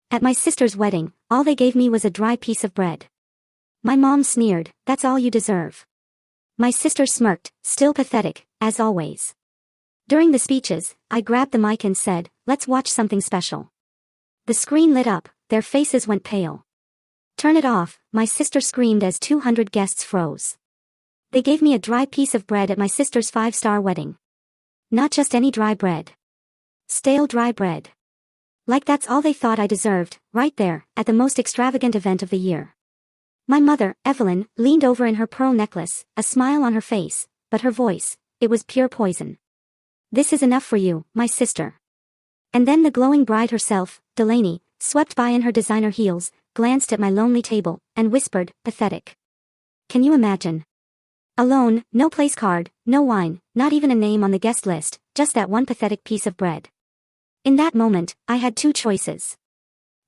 At my sister's wedding, all they gave me was a dry piece of bread. My mom sneered, "That's all you deserve." My sister smirked, still pathetic, as always. During the speeches, I grabbed the mic and said, "Let's watch something special." The screen lit up, their faces went pale. "Turn it off," my sister screamed as 200 guests froze. They gave me a dry piece of bread at my sister's 5-star wedding. Not just any dry bread. Stale dry bread. Like that's all they thought I deserved, right there, at the most extravagant event of the year. My mother, Evelyn, leaned over in her pearl necklace, a smile on her face, but her voice, it was pure poison. "This is enough for you, my sister." And then the glowing bride herself, Delaney, swept by in her designer heels, glanced at my lonely table, and whispered, "Pathetic." Can you imagine? Alone, no place card, no wine, not even a name on the guest list, just that one pathetic piece of bread. In that moment, I had two choices.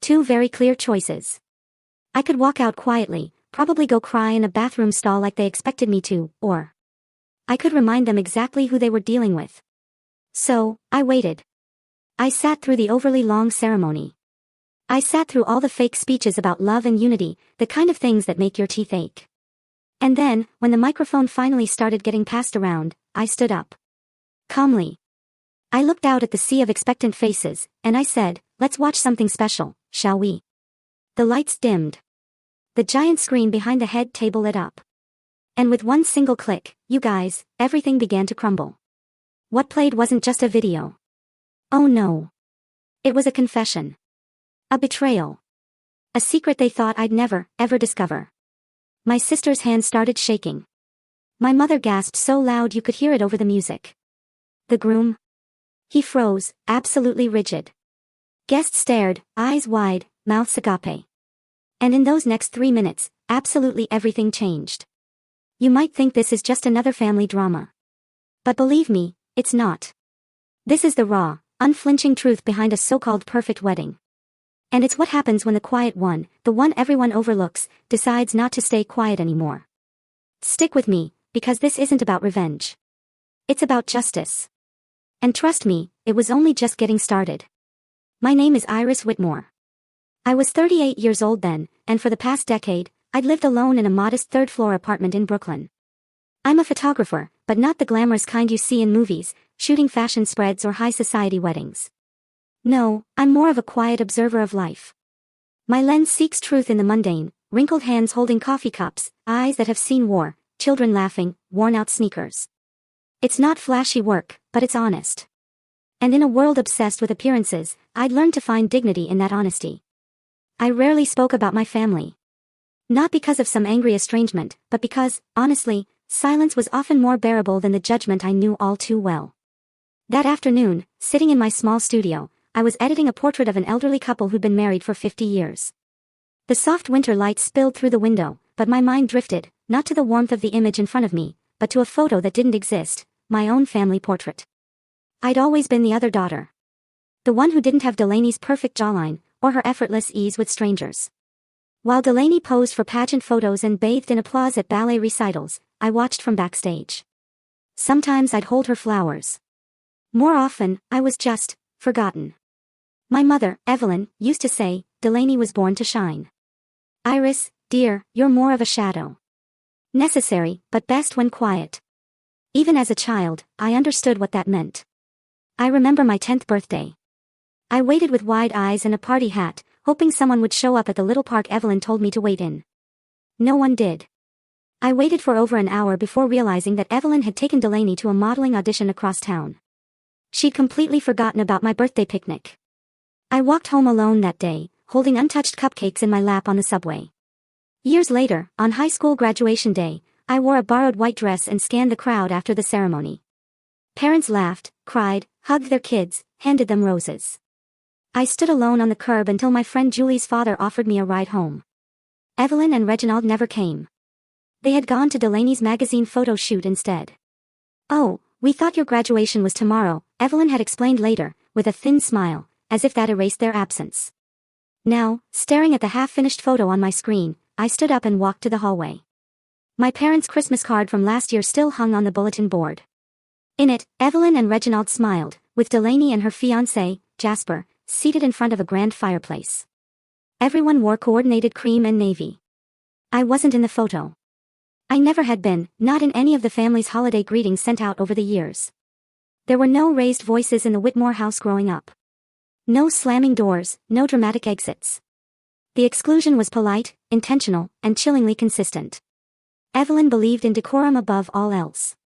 Two very clear choices. I could walk out quietly, probably go cry in a bathroom stall like they expected me to, or I could remind them exactly who they were dealing with. So, I waited. I sat through the overly long ceremony. I sat through all the fake speeches about love and unity, the kind of things that make your teeth ache. And then, when the microphone finally started getting passed around, I stood up. Calmly. I looked out at the sea of expectant faces, and I said, "Let's watch something special, shall we?" The lights dimmed. The giant screen behind the head table lit up. And with one single click, you guys, everything began to crumble. What played wasn't just a video. Oh no. It was a confession. A betrayal. A secret they thought I'd never, ever discover. My sister's hand started shaking. My mother gasped so loud you could hear it over the music. The groom? He froze, absolutely rigid. Guests stared, eyes wide, mouths agape. And in those next 3 minutes, absolutely everything changed. You might think this is just another family drama. But believe me, it's not. This is the raw, unflinching truth behind a so-called perfect wedding. And it's what happens when the quiet one, the one everyone overlooks, decides not to stay quiet anymore. Stick with me, because this isn't about revenge. It's about justice. And trust me, it was only just getting started. My name is Iris Whitmore. I was 38 years old then, and for the past decade, I'd lived alone in a modest third-floor apartment in Brooklyn. I'm a photographer, but not the glamorous kind you see in movies, shooting fashion spreads or high-society weddings. No, I'm more of a quiet observer of life. My lens seeks truth in the mundane, wrinkled hands holding coffee cups, eyes that have seen war, children laughing, worn-out sneakers. It's not flashy work, but it's honest. And in a world obsessed with appearances, I'd learned to find dignity in that honesty. I rarely spoke about my family. Not because of some angry estrangement, but because, honestly, silence was often more bearable than the judgment I knew all too well. That afternoon, sitting in my small studio, I was editing a portrait of an elderly couple who'd been married for 50 years. The soft winter light spilled through the window, but my mind drifted, not to the warmth of the image in front of me, but to a photo that didn't exist, my own family portrait. I'd always been the other daughter. The one who didn't have Delaney's perfect jawline, or her effortless ease with strangers. While Delaney posed for pageant photos and bathed in applause at ballet recitals, I watched from backstage. Sometimes I'd hold her flowers. More often, I was just forgotten. My mother, Evelyn, used to say, Delaney was born to shine. Iris, dear, you're more of a shadow. Necessary, but best when quiet. Even as a child, I understood what that meant. I remember my 10th birthday. I waited with wide eyes and a party hat, hoping someone would show up at the little park Evelyn told me to wait in. No one did. I waited for over an hour before realizing that Evelyn had taken Delaney to a modeling audition across town. She'd completely forgotten about my birthday picnic. I walked home alone that day, holding untouched cupcakes in my lap on the subway. Years later, on high school graduation day, I wore a borrowed white dress and scanned the crowd after the ceremony. Parents laughed, cried, hugged their kids, handed them roses. I stood alone on the curb until my friend Julie's father offered me a ride home. Evelyn and Reginald never came. They had gone to Delaney's magazine photo shoot instead. "Oh, we thought your graduation was tomorrow," Evelyn had explained later, with a thin smile, as if that erased their absence. Now, staring at the half-finished photo on my screen, I stood up and walked to the hallway. My parents' Christmas card from last year still hung on the bulletin board. In it, Evelyn and Reginald smiled, with Delaney and her fiancé, Jasper, seated in front of a grand fireplace. Everyone wore coordinated cream and navy. I wasn't in the photo. I never had been, not in any of the family's holiday greetings sent out over the years. There were no raised voices in the Whitmore house growing up. No slamming doors, no dramatic exits. The exclusion was polite, intentional, and chillingly consistent. Evelyn believed in decorum above all else.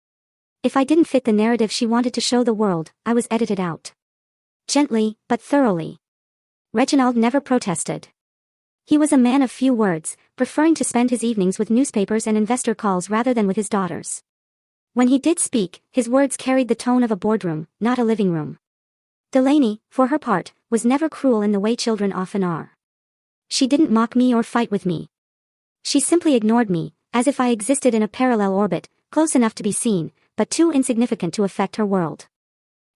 If I didn't fit the narrative she wanted to show the world, I was edited out. Gently, but thoroughly. Reginald never protested. He was a man of few words, preferring to spend his evenings with newspapers and investor calls rather than with his daughters. When he did speak, his words carried the tone of a boardroom, not a living room. Delaney, for her part, was never cruel in the way children often are. She didn't mock me or fight with me. She simply ignored me, as if I existed in a parallel orbit, close enough to be seen, but too insignificant to affect her world.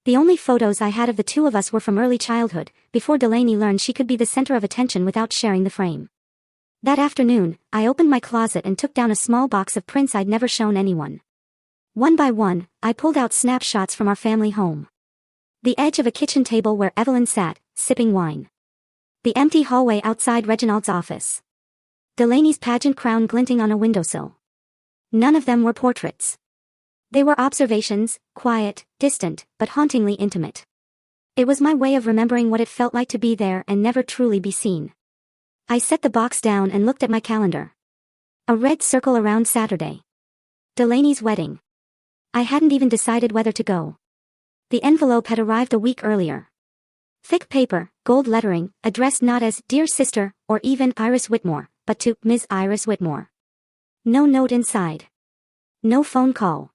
The only photos I had of the two of us were from early childhood, before Delaney learned she could be the center of attention without sharing the frame. That afternoon, I opened my closet and took down a small box of prints I'd never shown anyone. One by one, I pulled out snapshots from our family home. The edge of a kitchen table where Evelyn sat, sipping wine. The empty hallway outside Reginald's office. Delaney's pageant crown glinting on a windowsill. None of them were portraits. They were observations, quiet, distant, but hauntingly intimate. It was my way of remembering what it felt like to be there and never truly be seen. I set the box down and looked at my calendar. A red circle around Saturday. Delaney's wedding. I hadn't even decided whether to go. The envelope had arrived a week earlier. Thick paper, gold lettering, addressed not as Dear Sister, or even Iris Whitmore, but to Ms. Iris Whitmore. No note inside. No phone call.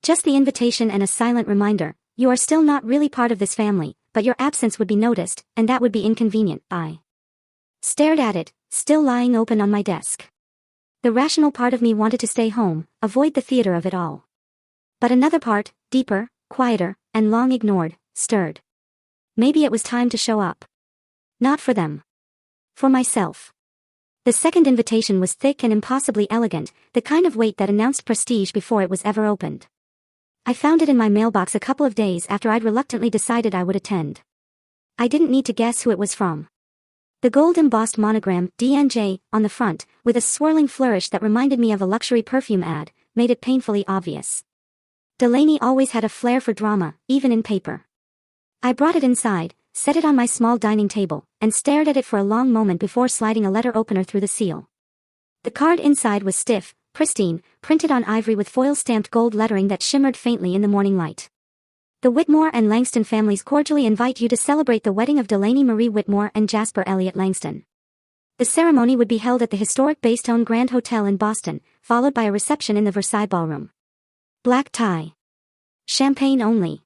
Just the invitation and a silent reminder, you are still not really part of this family, but your absence would be noticed, and that would be inconvenient. I stared at it, still lying open on my desk. The rational part of me wanted to stay home, avoid the theater of it all. But another part, deeper, quieter, and long ignored, stirred. Maybe it was time to show up. Not for them. For myself. The second invitation was thick and impossibly elegant, the kind of weight that announced prestige before it was ever opened. I found it in my mailbox a couple of days after I'd reluctantly decided I would attend. I didn't need to guess who it was from. The gold-embossed monogram, D&J, on the front, with a swirling flourish that reminded me of a luxury perfume ad, made it painfully obvious. Delaney always had a flair for drama, even in paper. I brought it inside, set it on my small dining table, and stared at it for a long moment before sliding a letter opener through the seal. The card inside was stiff, pristine, printed on ivory with foil-stamped gold lettering that shimmered faintly in the morning light. The Whitmore and Langston families cordially invite you to celebrate the wedding of Delaney Marie Whitmore and Jasper Elliott Langston. The ceremony would be held at the historic Baystone Grand Hotel in Boston, followed by a reception in the Versailles Ballroom. Black tie. Champagne only.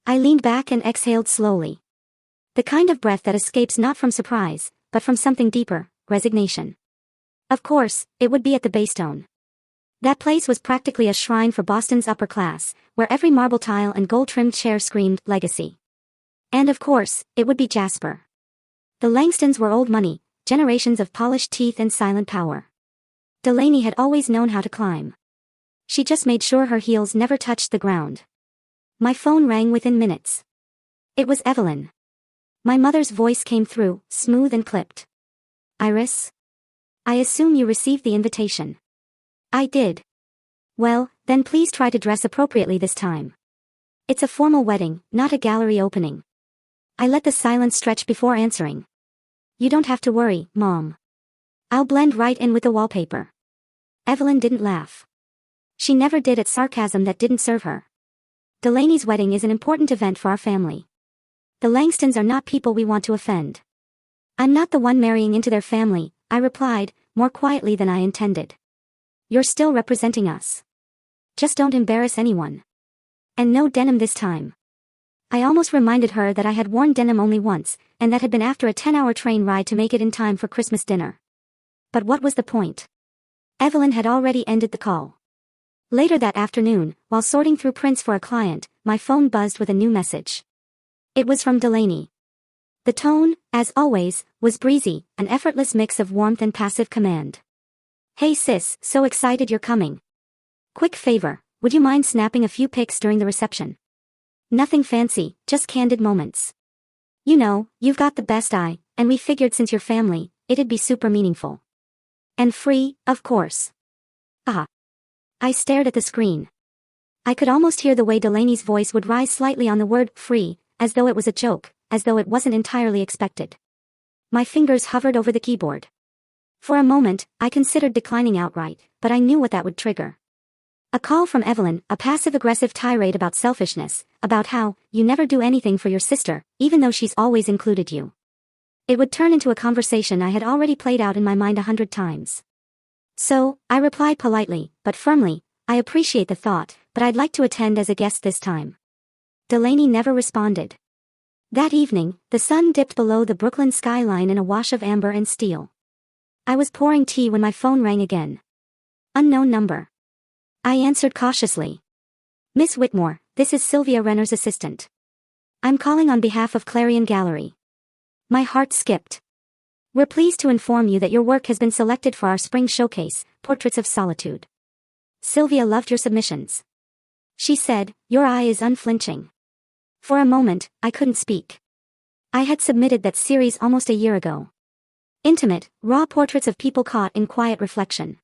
I leaned back and exhaled slowly. The kind of breath that escapes not from surprise, but from something deeper, resignation. Of course, it would be at the Baystone. That place was practically a shrine for Boston's upper class, where every marble tile and gold-trimmed chair screamed legacy. And of course, it would be Jasper. The Langstons were old money, generations of polished teeth and silent power. Delaney had always known how to climb. She just made sure her heels never touched the ground. My phone rang within minutes. It was Evelyn. My mother's voice came through, smooth and clipped. Iris? I assume you received the invitation. I did. Well, then please try to dress appropriately this time. It's a formal wedding, not a gallery opening. I let the silence stretch before answering. You don't have to worry, Mom. I'll blend right in with the wallpaper. Evelyn didn't laugh. She never did at sarcasm that didn't serve her. Delaney's wedding is an important event for our family. The Langstons are not people we want to offend. I'm not the one marrying into their family, I replied, more quietly than I intended. You're still representing us. Just don't embarrass anyone. And no denim this time. I almost reminded her that I had worn denim only once, and that had been after a 10-hour train ride to make it in time for Christmas dinner. But what was the point? Evelyn had already ended the call. Later that afternoon, while sorting through prints for a client, my phone buzzed with a new message. It was from Delaney. The tone, as always, was breezy, an effortless mix of warmth and passive command. Hey sis, so excited you're coming. Quick favor, would you mind snapping a few pics during the reception? Nothing fancy, just candid moments. You know, you've got the best eye, and we figured since you're family, it'd be super meaningful. And free, of course. Ah. I stared at the screen. I could almost hear the way Delaney's voice would rise slightly on the word free, as though it was a joke, as though it wasn't entirely expected. My fingers hovered over the keyboard. For a moment, I considered declining outright, but I knew what that would trigger. A call from Evelyn, a passive-aggressive tirade about selfishness, about how you never do anything for your sister, even though she's always included you. It would turn into a conversation I had already played out in my mind 100 times. So, I replied politely, but firmly, I appreciate the thought, but I'd like to attend as a guest this time. Delaney never responded. That evening, the sun dipped below the Brooklyn skyline in a wash of amber and steel. I was pouring tea when my phone rang again. Unknown number. I answered cautiously. Miss Whitmore, this is Sylvia Renner's assistant. I'm calling on behalf of Clarion Gallery. My heart skipped. We're pleased to inform you that your work has been selected for our spring showcase, Portraits of Solitude. Sylvia loved your submissions. She said, your eye is unflinching. For a moment, I couldn't speak. I had submitted that series almost a year ago. Intimate, raw portraits of people caught in quiet reflection.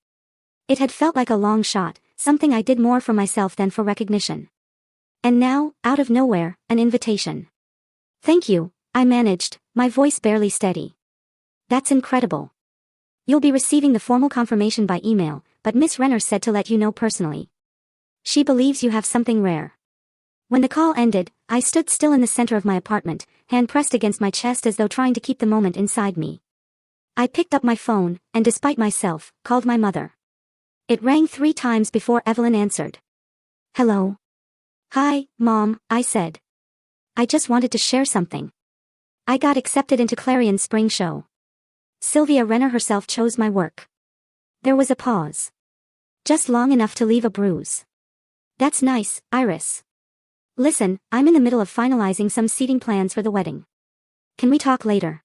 It had felt like a long shot, something I did more for myself than for recognition. And now, out of nowhere, an invitation. Thank you, I managed, my voice barely steady. That's incredible. You'll be receiving the formal confirmation by email, but Miss Renner said to let you know personally. She believes you have something rare. When the call ended, I stood still in the center of my apartment, hand pressed against my chest as though trying to keep the moment inside me. I picked up my phone, and despite myself, called my mother. It rang 3 times before Evelyn answered. Hello. Hi, Mom, I said. I just wanted to share something. I got accepted into Clarion's spring show. Sylvia Renner herself chose my work. There was a pause. Just long enough to leave a bruise. That's nice, Iris. Listen, I'm in the middle of finalizing some seating plans for the wedding. Can we talk later?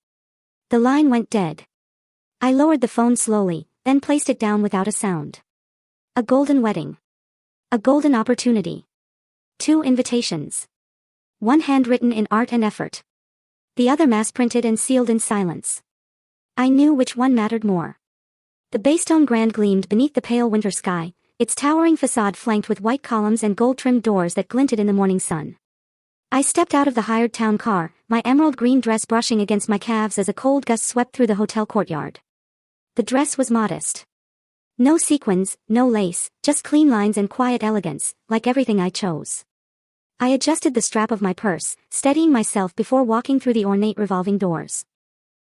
The line went dead. I lowered the phone slowly, then placed it down without a sound. A golden wedding. A golden opportunity. 2 invitations. One handwritten in art and effort. The other mass-printed and sealed in silence. I knew which one mattered more. The Baystone Grand gleamed beneath the pale winter sky, its towering facade flanked with white columns and gold-trimmed doors that glinted in the morning sun. I stepped out of the hired town car, my emerald green dress brushing against my calves as a cold gust swept through the hotel courtyard. The dress was modest. No sequins, no lace, just clean lines and quiet elegance, like everything I chose. I adjusted the strap of my purse, steadying myself before walking through the ornate revolving doors.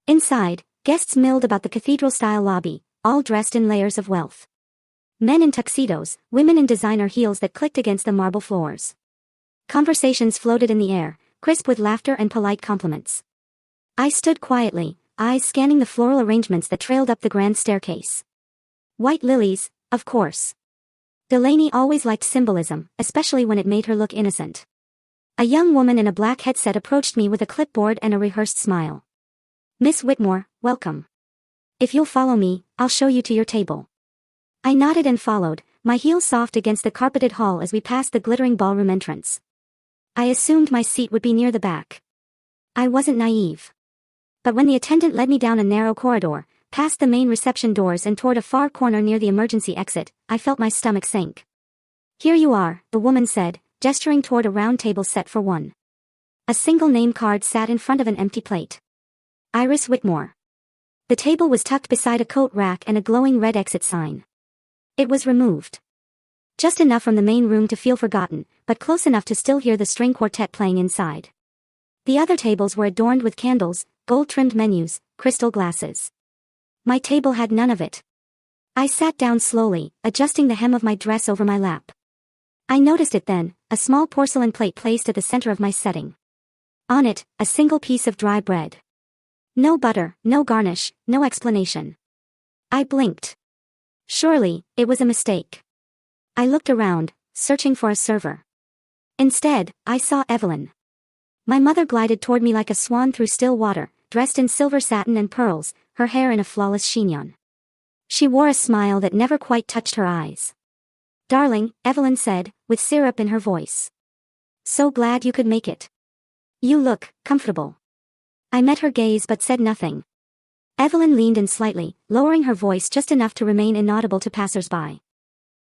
Inside, guests milled about the cathedral-style lobby, all dressed in layers of wealth. Men in tuxedos, women in designer heels that clicked against the marble floors. Conversations floated in the air, crisp with laughter and polite compliments. I stood quietly, eyes scanning the floral arrangements that trailed up the grand staircase. White lilies, of course. Delaney always liked symbolism, especially when it made her look innocent. A young woman in a black headset approached me with a clipboard and a rehearsed smile. Miss Whitmore, welcome. If you'll follow me, I'll show you to your table. I nodded and followed, my heels soft against the carpeted hall as we passed the glittering ballroom entrance. I assumed my seat would be near the back. I wasn't naive. But when the attendant led me down a narrow corridor, past the main reception doors and toward a far corner near the emergency exit, I felt my stomach sink. Here you are, the woman said, gesturing toward a round table set for one. A single name card sat in front of an empty plate. Iris Whitmore. The table was tucked beside a coat rack and a glowing red exit sign. It was removed. Just enough from the main room to feel forgotten, but close enough to still hear the string quartet playing inside. The other tables were adorned with candles, gold-trimmed menus, crystal glasses. My table had none of it. I sat down slowly, adjusting the hem of my dress over my lap. I noticed it then, a small porcelain plate placed at the center of my setting. On it, a single piece of dry bread. No butter, no garnish, no explanation. I blinked. Surely, it was a mistake. I looked around, searching for a server. Instead, I saw Evelyn. My mother glided toward me like a swan through still water, dressed in silver satin and pearls, her hair in a flawless chignon. She wore a smile that never quite touched her eyes. Darling, Evelyn said, with syrup in her voice. So glad you could make it. You look comfortable. I met her gaze but said nothing. Evelyn leaned in slightly, lowering her voice just enough to remain inaudible to passers-by.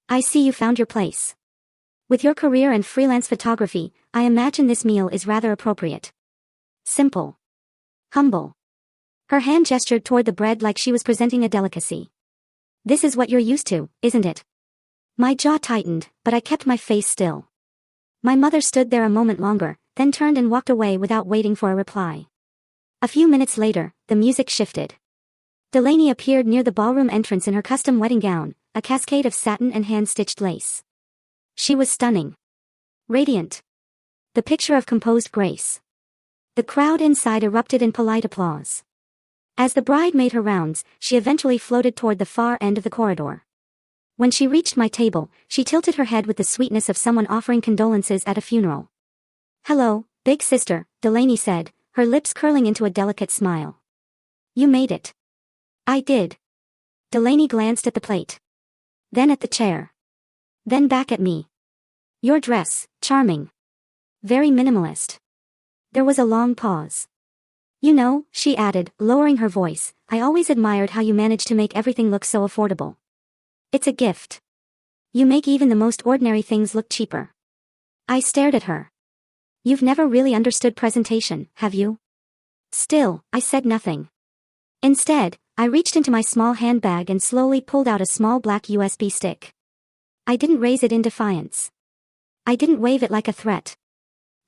I see you found your place. With your career and freelance photography, I imagine this meal is rather appropriate. Simple. Humble. Her hand gestured toward the bread like she was presenting a delicacy. This is what you're used to, isn't it? My jaw tightened, but I kept my face still. My mother stood there a moment longer, then turned and walked away without waiting for a reply. A few minutes later, the music shifted. Delaney appeared near the ballroom entrance in her custom wedding gown, a cascade of satin and hand-stitched lace. She was stunning. Radiant. The picture of composed grace. The crowd inside erupted in polite applause. As the bride made her rounds, she eventually floated toward the far end of the corridor. When she reached my table, she tilted her head with the sweetness of someone offering condolences at a funeral. Hello, big sister, Delaney said, her lips curling into a delicate smile. You made it. I did. Delaney glanced at the plate. Then at the chair. Then back at me. Your dress, charming. Very minimalist. There was a long pause. You know, she added, lowering her voice, I always admired how you managed to make everything look so affordable. It's a gift. You make even the most ordinary things look cheaper. I stared at her. You've never really understood presentation, have you? Still, I said nothing. Instead, I reached into my small handbag and slowly pulled out a small black USB stick. I didn't raise it in defiance. I didn't wave it like a threat.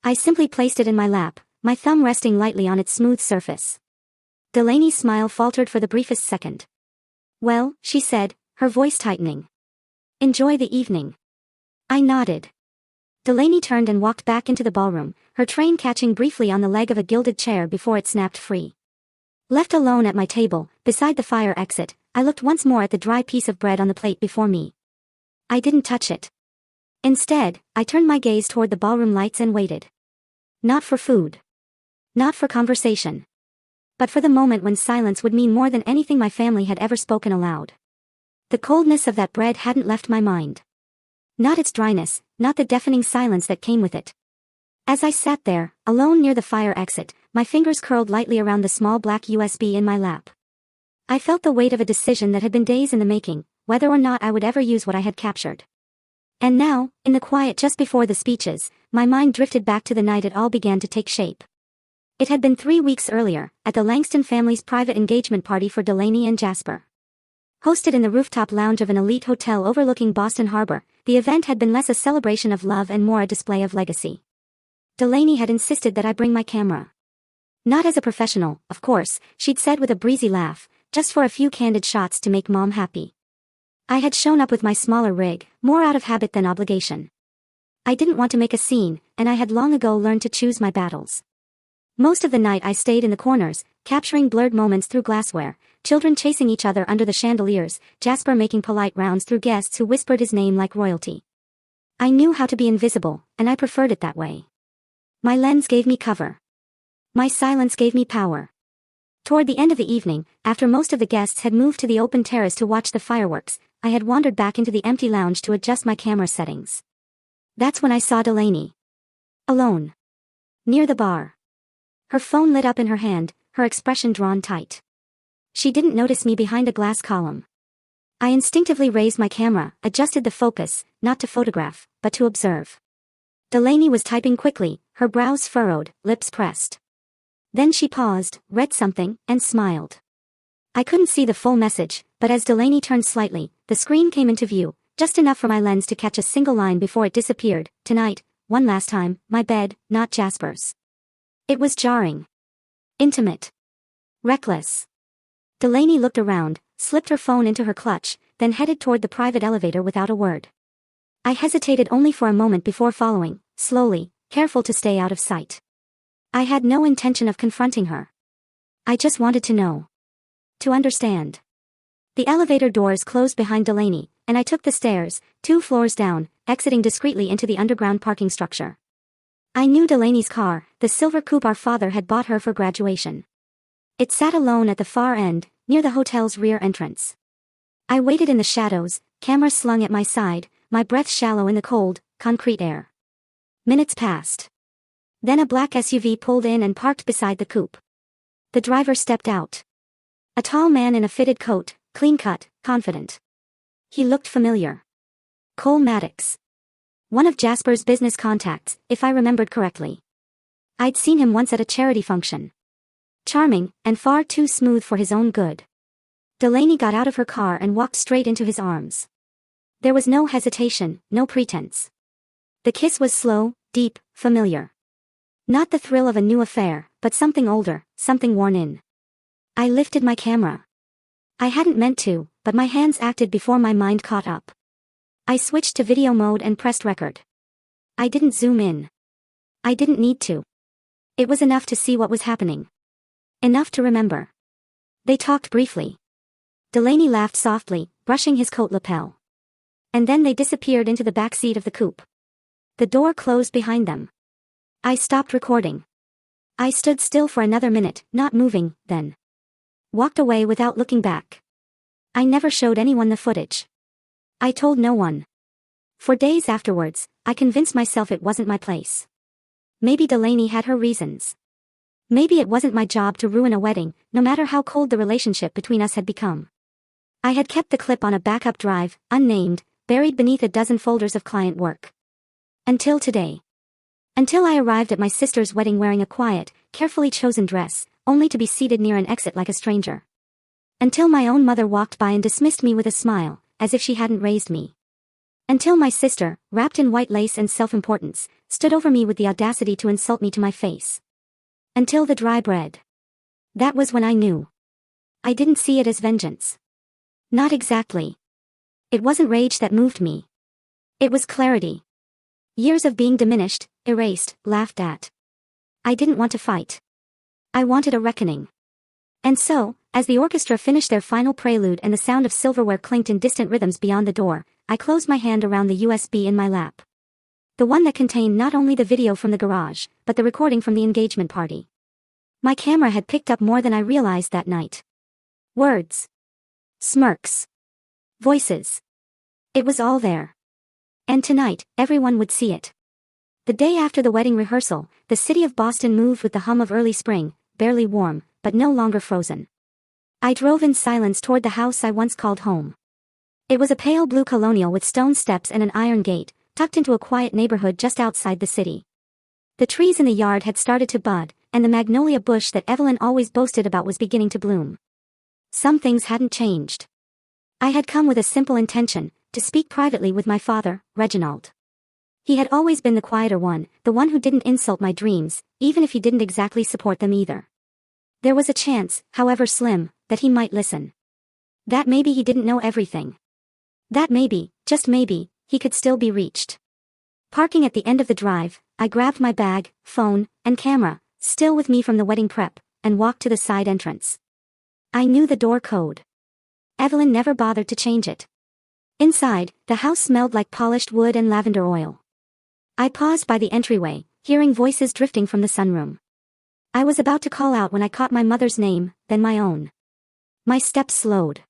I simply placed it in my lap, my thumb resting lightly on its smooth surface. Delaney's smile faltered for the briefest second. Well, she said, her voice tightening. Enjoy the evening. I nodded. Delaney turned and walked back into the ballroom, her train catching briefly on the leg of a gilded chair before it snapped free. Left alone at my table, beside the fire exit, I looked once more at the dry piece of bread on the plate before me. I didn't touch it. Instead, I turned my gaze toward the ballroom lights and waited. Not for food. Not for conversation. But for the moment when silence would mean more than anything my family had ever spoken aloud. The coldness of that bread hadn't left my mind. Not its dryness, not the deafening silence that came with it. As I sat there, alone near the fire exit, my fingers curled lightly around the small black USB in my lap. I felt the weight of a decision that had been days in the making, whether or not I would ever use what I had captured. And now, in the quiet just before the speeches, my mind drifted back to the night it all began to take shape. It had been 3 weeks earlier, at the Langston family's private engagement party for Delaney and Jasper. Hosted in the rooftop lounge of an elite hotel overlooking Boston Harbor, the event had been less a celebration of love and more a display of legacy. Delaney had insisted that I bring my camera. Not as a professional, of course, she'd said with a breezy laugh, just for a few candid shots to make Mom happy. I had shown up with my smaller rig, more out of habit than obligation. I didn't want to make a scene, and I had long ago learned to choose my battles. Most of the night I stayed in the corners, capturing blurred moments through glassware, children chasing each other under the chandeliers, Jasper making polite rounds through guests who whispered his name like royalty. I knew how to be invisible, and I preferred it that way. My lens gave me cover. My silence gave me power. Toward the end of the evening, after most of the guests had moved to the open terrace to watch the fireworks, I had wandered back into the empty lounge to adjust my camera settings. That's when I saw Delaney. Alone. Near the bar. Her phone lit up in her hand, her expression drawn tight. She didn't notice me behind a glass column. I instinctively raised my camera, adjusted the focus, not to photograph, but to observe. Delaney was typing quickly, her brows furrowed, lips pressed. Then she paused, read something, and smiled. I couldn't see the full message, but as Delaney turned slightly, the screen came into view, just enough for my lens to catch a single line before it disappeared. Tonight, one last time, my bed, not Jasper's. It was jarring. Intimate. Reckless. Delaney looked around, slipped her phone into her clutch, then headed toward the private elevator without a word. I hesitated only for a moment before following, slowly, careful to stay out of sight. I had no intention of confronting her. I just wanted to know. To understand. The elevator doors closed behind Delaney, and I took the stairs, 2 floors down, exiting discreetly into the underground parking structure. I knew Delaney's car, the silver coupe our father had bought her for graduation. It sat alone at the far end, near the hotel's rear entrance. I waited in the shadows, camera slung at my side, my breath shallow in the cold, concrete air. Minutes passed. Then a black SUV pulled in and parked beside the coupe. The driver stepped out. A tall man in a fitted coat, clean-cut, confident. He looked familiar. Cole Maddox. One of Jasper's business contacts, if I remembered correctly. I'd seen him once at a charity function. Charming, and far too smooth for his own good. Delaney got out of her car and walked straight into his arms. There was no hesitation, no pretense. The kiss was slow, deep, familiar. Not the thrill of a new affair, but something older, something worn in. I lifted my camera. I hadn't meant to, but my hands acted before my mind caught up. I switched to video mode and pressed record. I didn't zoom in. I didn't need to. It was enough to see what was happening. Enough to remember. They talked briefly. Delaney laughed softly, brushing his coat lapel. And then they disappeared into the back seat of the coupe. The door closed behind them. I stopped recording. I stood still for another minute, not moving, then walked away without looking back. I never showed anyone the footage. I told no one. For days afterwards, I convinced myself it wasn't my place. Maybe Delaney had her reasons. Maybe it wasn't my job to ruin a wedding, no matter how cold the relationship between us had become. I had kept the clip on a backup drive, unnamed, buried beneath a dozen folders of client work. Until today. Until I arrived at my sister's wedding wearing a quiet, carefully chosen dress, only to be seated near an exit like a stranger. Until my own mother walked by and dismissed me with a smile, as if she hadn't raised me. Until my sister, wrapped in white lace and self-importance, stood over me with the audacity to insult me to my face. Until the dry bread. That was when I knew. I didn't see it as vengeance. Not exactly. It wasn't rage that moved me. It was clarity. Years of being diminished, erased, laughed at. I didn't want to fight. I wanted a reckoning. And so, as the orchestra finished their final prelude and the sound of silverware clinked in distant rhythms beyond the door, I closed my hand around the USB in my lap. The one that contained not only the video from the garage, but the recording from the engagement party. My camera had picked up more than I realized that night. Words. Smirks. Voices. It was all there. And tonight, everyone would see it. The day after the wedding rehearsal, the city of Boston moved with the hum of early spring, barely warm, but no longer frozen. I drove in silence toward the house I once called home. It was a pale blue colonial with stone steps and an iron gate, tucked into a quiet neighborhood just outside the city. The trees in the yard had started to bud, and the magnolia bush that Evelyn always boasted about was beginning to bloom. Some things hadn't changed. I had come with a simple intention, to speak privately with my father, Reginald. He had always been the quieter one, the one who didn't insult my dreams, even if he didn't exactly support them either. There was a chance, however slim, that he might listen. That maybe he didn't know everything. That maybe, just maybe, he could still be reached. Parking at the end of the drive, I grabbed my bag, phone, and camera, still with me from the wedding prep, and walked to the side entrance. I knew the door code. Evelyn never bothered to change it. Inside, the house smelled like polished wood and lavender oil. I paused by the entryway, hearing voices drifting from the sunroom. I was about to call out when I caught my mother's name, then my own. My steps slowed.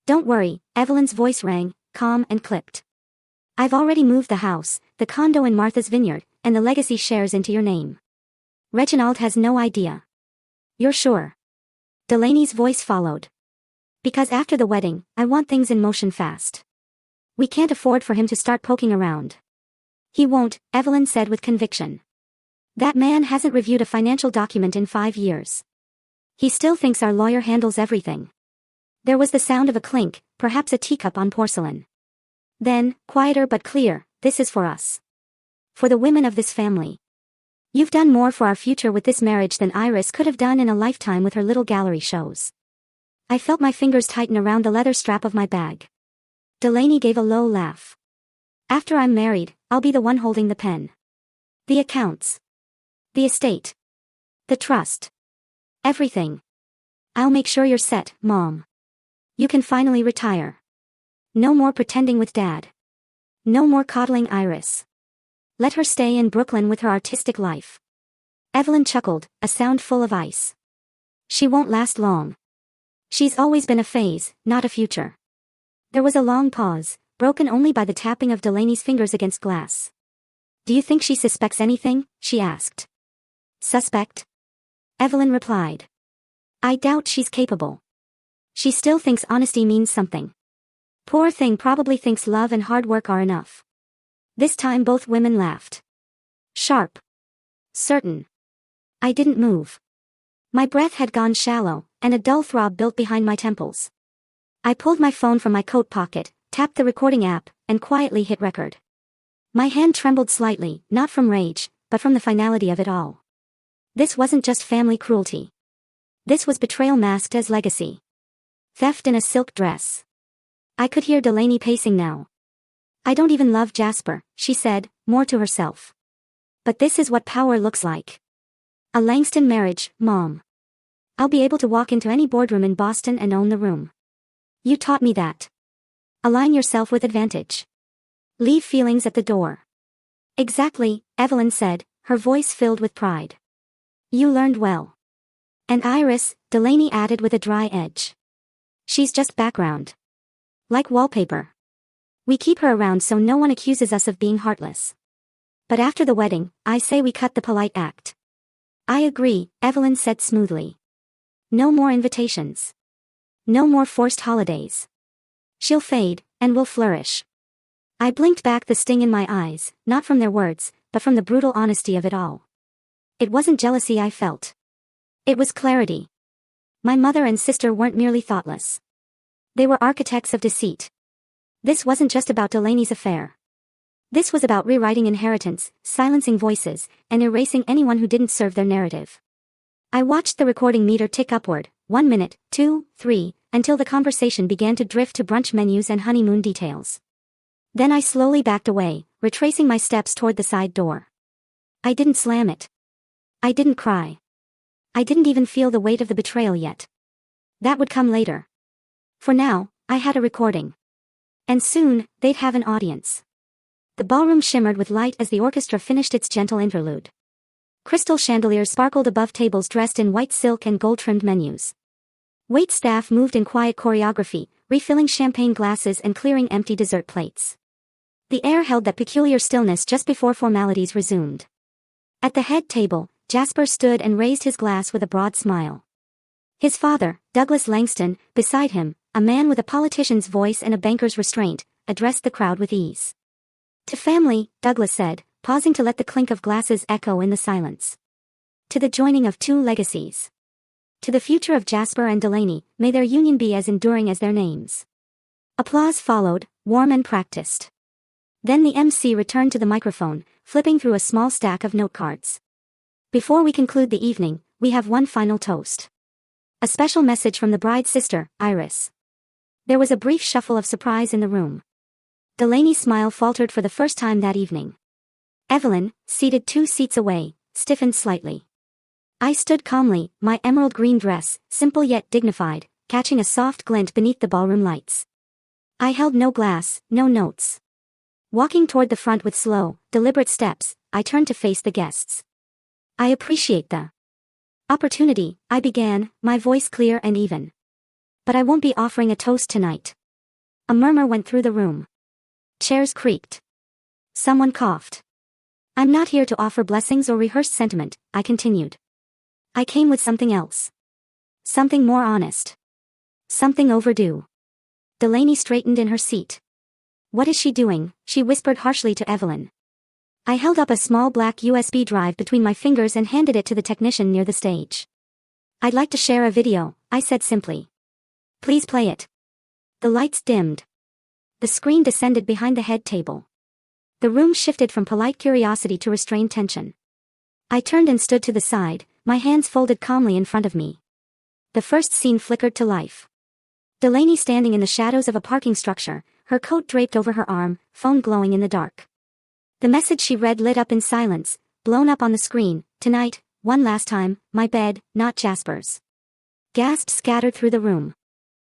"Don't worry," Evelyn's voice rang, calm and clipped. "I've already moved the house, the condo in Martha's Vineyard, and the legacy shares into your name. Reginald has no idea." "You're sure?" Delaney's voice followed. "Because after the wedding, I want things in motion fast. We can't afford for him to start poking around." "He won't," Evelyn said with conviction. "That man hasn't reviewed a financial document in 5 years. He still thinks our lawyer handles everything." There was the sound of a clink, perhaps a teacup on porcelain. Then, quieter but clear, "This is for us. For the women of this family. You've done more for our future with this marriage than Iris could have done in a lifetime with her little gallery shows." I felt my fingers tighten around the leather strap of my bag. Delaney gave a low laugh. "After I'm married, I'll be the one holding the pen. The accounts. The estate. The trust. Everything. I'll make sure you're set, Mom. You can finally retire. No more pretending with Dad. No more coddling Iris. Let her stay in Brooklyn with her artistic life." Evelyn chuckled, a sound full of ice. "She won't last long. She's always been a phase, not a future." There was a long pause, broken only by the tapping of Delaney's fingers against glass. "Do you think she suspects anything?" she asked. "Suspect?" Evelyn replied. I doubt she's capable. She still thinks honesty means something. Poor thing probably thinks love and hard work are enough. This time both women laughed. Sharp. Certain. I didn't move. My breath had gone shallow, and a dull throb built behind my temples. I pulled my phone from my coat pocket, tapped the recording app, and quietly hit record. My hand trembled slightly, not from rage, but from the finality of it all. This wasn't just family cruelty. This was betrayal masked as legacy. Theft in a silk dress. I could hear Delaney pacing now. I don't even love Jasper, she said, more to herself. But this is what power looks like. A Langston marriage, Mom. I'll be able to walk into any boardroom in Boston and own the room. You taught me that. Align yourself with advantage. Leave feelings at the door. Exactly, Evelyn said, her voice filled with pride. You learned well. And Iris, Delaney added with a dry edge. She's just background. Like wallpaper. We keep her around so no one accuses us of being heartless. But after the wedding, I say we cut the polite act. I agree, Evelyn said smoothly. No more invitations. No more forced holidays. She'll fade, and we'll flourish. I blinked back the sting in my eyes, not from their words, but from the brutal honesty of it all. It wasn't jealousy I felt. It was clarity. My mother and sister weren't merely thoughtless. They were architects of deceit. This wasn't just about Delaney's affair. This was about rewriting inheritance, silencing voices, and erasing anyone who didn't serve their narrative. I watched the recording meter tick upward, 1 minute, 2, 3, until the conversation began to drift to brunch menus and honeymoon details. Then I slowly backed away, retracing my steps toward the side door. I didn't slam it. I didn't cry. I didn't even feel the weight of the betrayal yet. That would come later. For now, I had a recording. And soon, they'd have an audience. The ballroom shimmered with light as the orchestra finished its gentle interlude. Crystal chandeliers sparkled above tables dressed in white silk and gold-trimmed menus. Waitstaff moved in quiet choreography, refilling champagne glasses and clearing empty dessert plates. The air held that peculiar stillness just before formalities resumed. At the head table, Jasper stood and raised his glass with a broad smile. His father, Douglas Langston, beside him, a man with a politician's voice and a banker's restraint, addressed the crowd with ease. To family, Douglas said, pausing to let the clink of glasses echo in the silence. To the joining of two legacies. To the future of Jasper and Delaney, may their union be as enduring as their names. Applause followed, warm and practiced. Then the MC returned to the microphone, flipping through a small stack of note cards. Before we conclude the evening, we have one final toast. A special message from the bride's sister, Iris. There was a brief shuffle of surprise in the room. Delaney's smile faltered for the first time that evening. Evelyn, seated 2 seats away, stiffened slightly. I stood calmly, my emerald green dress, simple yet dignified, catching a soft glint beneath the ballroom lights. I held no glass, no notes. Walking toward the front with slow, deliberate steps, I turned to face the guests. I appreciate the opportunity, I began, my voice clear and even. But I won't be offering a toast tonight. A murmur went through the room. Chairs creaked. Someone coughed. I'm not here to offer blessings or rehearsed sentiment, I continued. I came with something else. Something more honest. Something overdue. Delaney straightened in her seat. What is she doing? She whispered harshly to Evelyn. I held up a small black USB drive between my fingers and handed it to the technician near the stage. I'd like to share a video, I said simply. Please play it. The lights dimmed. The screen descended behind the head table. The room shifted from polite curiosity to restrained tension. I turned and stood to the side, my hands folded calmly in front of me. The first scene flickered to life. Delaney standing in the shadows of a parking structure, her coat draped over her arm, phone glowing in the dark. The message she read lit up in silence, blown up on the screen. Tonight, one last time, my bed, not Jasper's. Gasps scattered through the room.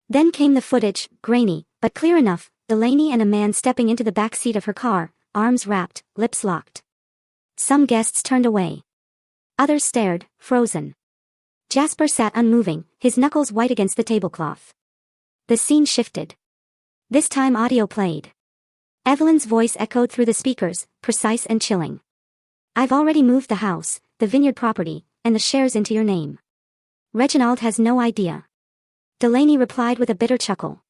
Then came the footage, grainy, but clear enough, Delaney and a man stepping into the back seat of her car, arms wrapped, lips locked. Some guests turned away. Others stared, frozen. Jasper sat unmoving, his knuckles white against the tablecloth. The scene shifted. This time audio played. Evelyn's voice echoed through the speakers, precise and chilling. I've already moved the house, the vineyard property, and the shares into your name. Reginald has no idea. Delaney replied with a bitter chuckle.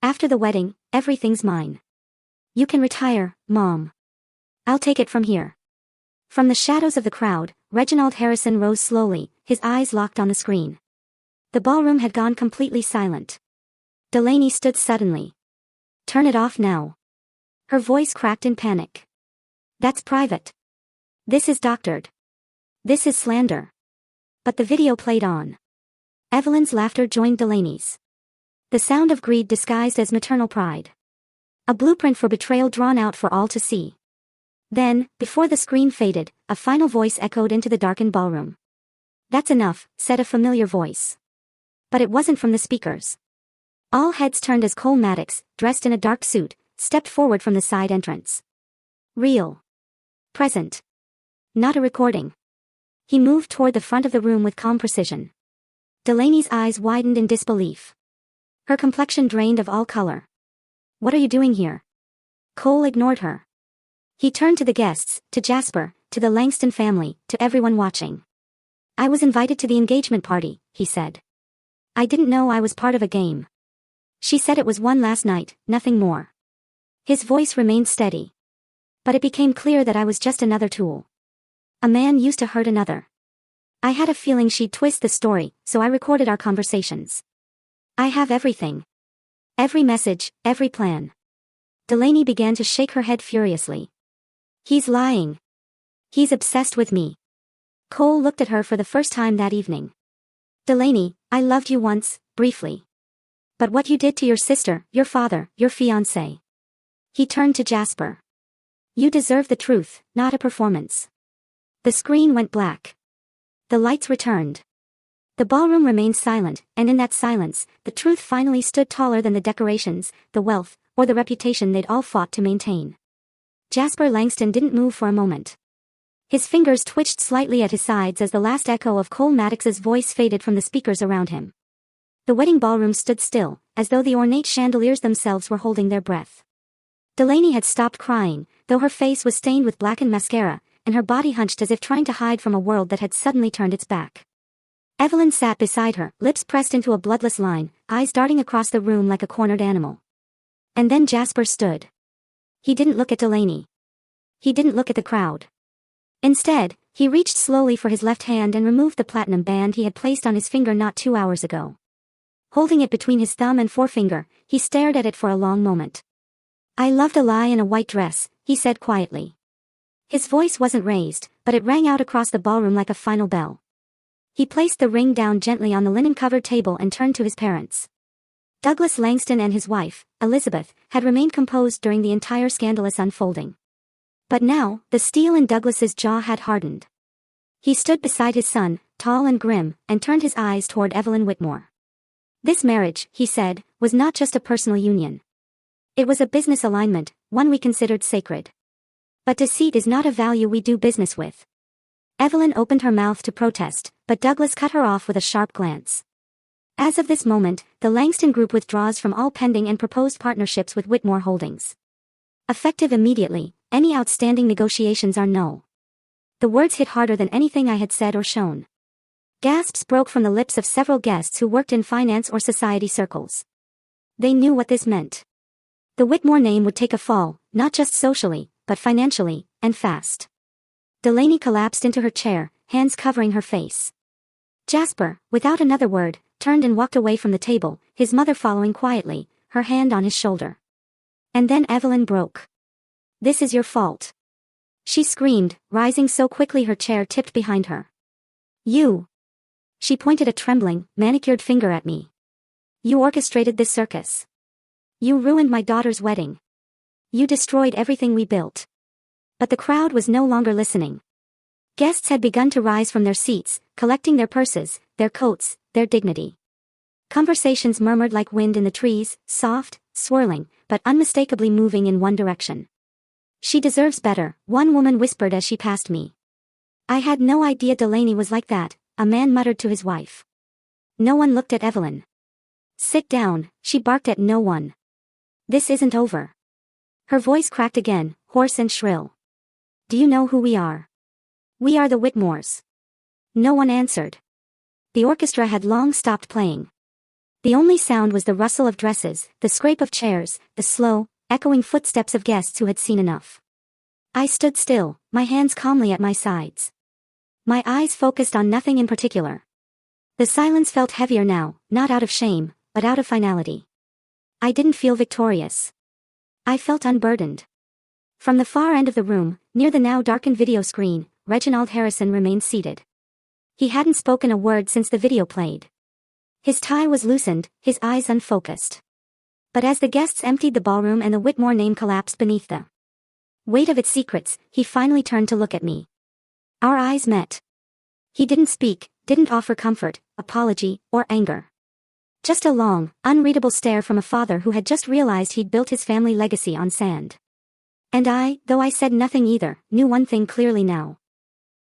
After the wedding, everything's mine. You can retire, Mom. I'll take it from here. From the shadows of the crowd, Reginald Harrison rose slowly, his eyes locked on the screen. The ballroom had gone completely silent. Delaney stood suddenly. Turn it off now. Her voice cracked in panic. That's private. This is doctored. This is slander. But the video played on. Evelyn's laughter joined Delaney's. The sound of greed disguised as maternal pride. A blueprint for betrayal drawn out for all to see. Then, before the screen faded, a final voice echoed into the darkened ballroom. That's enough, said a familiar voice. But it wasn't from the speakers. All heads turned as Cole Maddox, dressed in a dark suit, stepped forward from the side entrance. Real. Present. Not a recording. He moved toward the front of the room with calm precision. Delaney's eyes widened in disbelief. Her complexion drained of all color. What are you doing here? Cole ignored her. He turned to the guests, to Jasper, to the Langston family, to everyone watching. I was invited to the engagement party, he said. I didn't know I was part of a game. She said it was one last night, nothing more. His voice remained steady. But it became clear that I was just another tool. A man used to hurt another. I had a feeling she'd twist the story, so I recorded our conversations. I have everything. Every message, every plan. Delaney began to shake her head furiously. He's lying. He's obsessed with me. Cole looked at her for the first time that evening. Delaney, I loved you once, briefly. But what you did to your sister, your father, your fiancé. He turned to Jasper. You deserve the truth, not a performance. The screen went black. The lights returned. The ballroom remained silent, and in that silence, the truth finally stood taller than the decorations, the wealth, or the reputation they'd all fought to maintain. Jasper Langston didn't move for a moment. His fingers twitched slightly at his sides as the last echo of Cole Maddox's voice faded from the speakers around him. The wedding ballroom stood still, as though the ornate chandeliers themselves were holding their breath. Delaney had stopped crying, though her face was stained with blackened mascara, and her body hunched as if trying to hide from a world that had suddenly turned its back. Evelyn sat beside her, lips pressed into a bloodless line, eyes darting across the room like a cornered animal. And then Jasper stood. He didn't look at Delaney. He didn't look at the crowd. Instead, he reached slowly for his left hand and removed the platinum band he had placed on his finger not 2 hours ago. Holding it between his thumb and forefinger, he stared at it for a long moment. I loved a lie in a white dress, he said quietly. His voice wasn't raised, but it rang out across the ballroom like a final bell. He placed the ring down gently on the linen-covered table and turned to his parents. Douglas Langston and his wife, Elizabeth, had remained composed during the entire scandalous unfolding. But now, the steel in Douglas's jaw had hardened. He stood beside his son, tall and grim, and turned his eyes toward Evelyn Whitmore. This marriage, he said, was not just a personal union. It was a business alignment, one we considered sacred. But deceit is not a value we do business with. Evelyn opened her mouth to protest, but Douglas cut her off with a sharp glance. As of this moment, the Langston Group withdraws from all pending and proposed partnerships with Whitmore Holdings. Effective immediately, any outstanding negotiations are null. The words hit harder than anything I had said or shown. Gasps broke from the lips of several guests who worked in finance or society circles. They knew what this meant. The Whitmore name would take a fall, not just socially, but financially, and fast. Delaney collapsed into her chair, hands covering her face. Jasper, without another word, turned and walked away from the table, his mother following quietly, her hand on his shoulder. And then Evelyn broke. This is your fault. She screamed, rising so quickly her chair tipped behind her. You. She pointed a trembling, manicured finger at me. You orchestrated this circus. You ruined my daughter's wedding. You destroyed everything we built. But the crowd was no longer listening. Guests had begun to rise from their seats, collecting their purses, their coats, their dignity. Conversations murmured like wind in the trees, soft, swirling, but unmistakably moving in one direction. She deserves better, one woman whispered as she passed me. I had no idea Delaney was like that, a man muttered to his wife. No one looked at Evelyn. Sit down, she barked at no one. This isn't over. Her voice cracked again, hoarse and shrill. Do you know who we are? We are the Whitmores. No one answered. The orchestra had long stopped playing. The only sound was the rustle of dresses, the scrape of chairs, the slow, echoing footsteps of guests who had seen enough. I stood still, my hands calmly at my sides. My eyes focused on nothing in particular. The silence felt heavier now, not out of shame, but out of finality. I didn't feel victorious. I felt unburdened. From the far end of the room, near the now darkened video screen, Reginald Harrison remained seated. He hadn't spoken a word since the video played. His tie was loosened, his eyes unfocused. But as the guests emptied the ballroom and the Whitmore name collapsed beneath the weight of its secrets, he finally turned to look at me. Our eyes met. He didn't speak, didn't offer comfort, apology, or anger. Just a long, unreadable stare from a father who had just realized he'd built his family legacy on sand. And I, though I said nothing either, knew one thing clearly now.